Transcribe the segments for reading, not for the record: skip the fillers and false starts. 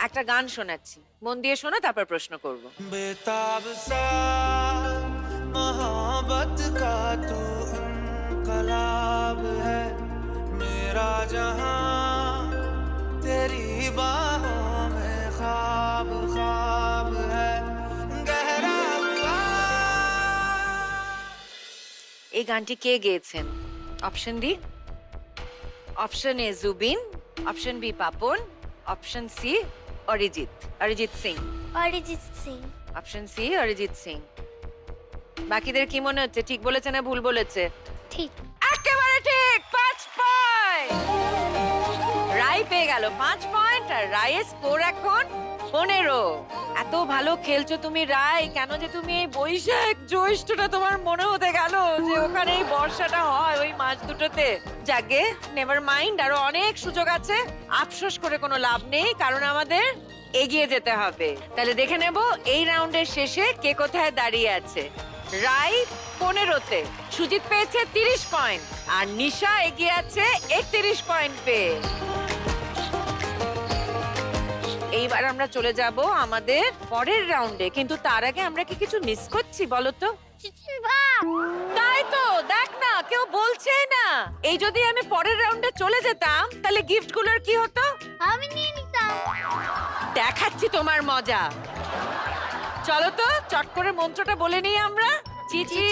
একটা গান শোনাচ্ছি, মন দিয়ে শোনো, তারপর প্রশ্ন করব। बेताब सा मोहब्बत का तू इनकलाब है मेरा जहां तेरी बाहों में ख्वाब ख्वाब है गहरा हुआ। এই গানটি কে গেয়েছেন? Option D, option A Zubeen, option B Papon, option C Arijit Singh. Arijit Singh. Option C Arijit Singh. বাকিদের কি মনে হচ্ছে, ঠিক বলেছে না ভুল বলেছে? ঠিক। একেবারে ঠিক, 5 পয়েন্ট। রাই পেয়ে গেল 5 পয়েন্ট, আর রায়ের স্কোর এখন 15। এত ভালো খেলছো তুমি রাই, কেন যে তুমি এই বৈশাখ জ্যৈষ্ঠটা তোমার মনে হতে গেল যে ওখানে এই বর্ষাটা হয় ওই মাস দুটোতে। যাকে নেভার মাইন্ড, আরো অনেক সুযোগ আছে, আফসোস করে কোনো লাভ নেই, কারণ আমাদের এগিয়ে যেতে হবে। তাহলে দেখে নেব এই রাউন্ডের শেষে কে কোথায় দাঁড়িয়ে আছে। রাই 15তে, সুজিত পেয়েছে 30 পয়েন্ট, আর নিশা এগিয়ে আছে 31 পয়েন্ট পেয়ে। এইবার আমরা চলে যাব আমাদের পরের রাউন্ডে, কিন্তু তার আগে আমরা কি কিছু মিস করছি বলো তো? তাই তো, দেখ না, কেউ বলছেই না। এই যদি আমি পরের রাউন্ডে চলে যেতাম, তাহলে গিফট গুলোর কি হতো? আমি নিয়ে নিতাম। দেখাচ্ছি তোমার মজা। চলো তো চট করে মন্ত্রটা বলে নিই আমরা। চিচি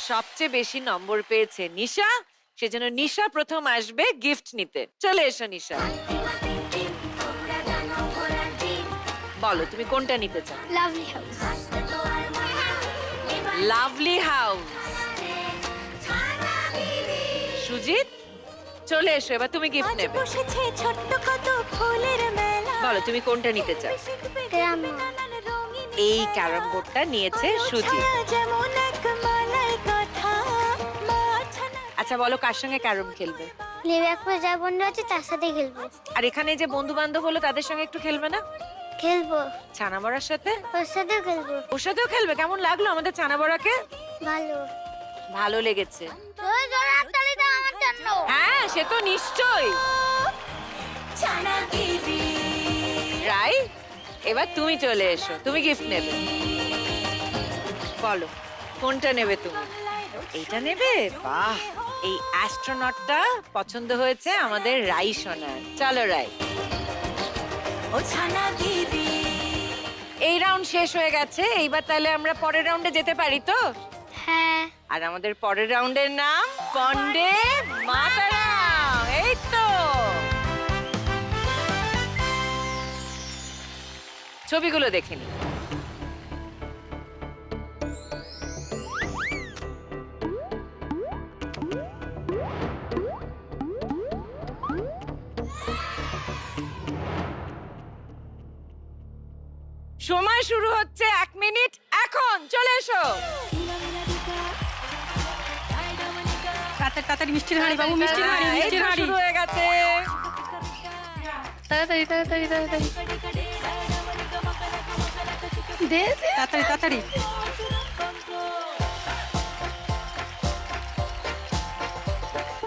সবচেয়ে বেশি নম্বর পেয়েছে নিশা, সেজন্য নিশা প্রথম আসবে গিফট নিতে। চলে এসো নিশা, বলো তুমি কোনটা নিতে চাও? Lovely house. Lovely house. Sujit চলে এসো, এবার তুমি গিফট নেবে। বলো তুমি কোনটা নিতে চাও? এই ক্যারাম বোর্ডটা নিয়েছে সুজিত। আচ্ছা বলো কার সঙ্গে ক্যারম খেলবে? লিভারপুল যা বন্ধু আছে তার সাথে খেলবো। আর এখানে যে বন্ধু বান্ধব হলো তাদের সঙ্গে একটু খেলবে না? খেলবো। ছানা বড়ার সাথে? ওর সাথেও খেলবো। ওর সাথেও খেলবে? কেমন লাগলো আমাদের ছানা বড়াকে? ভালো। ভালো লেগেছে? ওই জোরে হাততালি দাও আমার জন্য। হ্যাঁ সে তো নিশ্চয়ই। রাই এবার তুমি চলে এসো, তুমি গিফট নেবে। বলো কোনটা নেবে তুমি? এইটা নেবে? বাহ, এই অ্যাস্ট্রোনটটা পছন্দ হয়েছে আমাদের রাই সোনার। চলো রাই। এই রাউন্ড শেষ হয়ে গেছে, এইবার তাহলে আমরা পরের রাউন্ডে যেতে পারি তো? হ্যাঁ। আর আমাদের পরের রাউন্ডের নাম বন্দে মাতরম। এই তো ছবিগুলো দেখে নি। সময় শুরু হচ্ছে 1 মিনিট এখন, চলে এসো। তাড়াতাড়ি মিষ্টির হাঁড়ি বাবু, মিষ্টির হাঁড়ি, এই তো মিষ্টির হাঁড়ি। শুরু হয়ে গেছে। তাড়াতাড়ি তাড়াতাড়ি তাড়াতাড়ি দে দে, তাড়াতাড়ি তাড়াতাড়ি।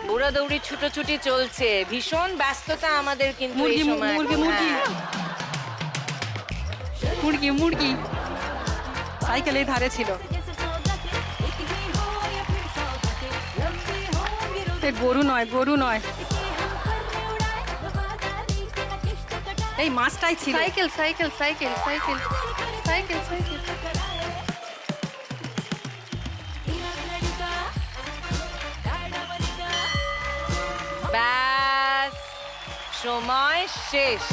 দৌড়াদৌড়ি ছুটোছুটি চলছে, ভীষণ ব্যস্ততা আমাদের কিন্তু এই মুরগি সময়। মুরগি মুরগি হ্যাঁ। মুরগি মুরগি সাইকেলের ধারে ছিল। এ গরু নয়, গরু নয়, এই মাছটাই ছিল। Cycle cycle cycle cycle cycle cycle. ব্যাস সময় শেষ।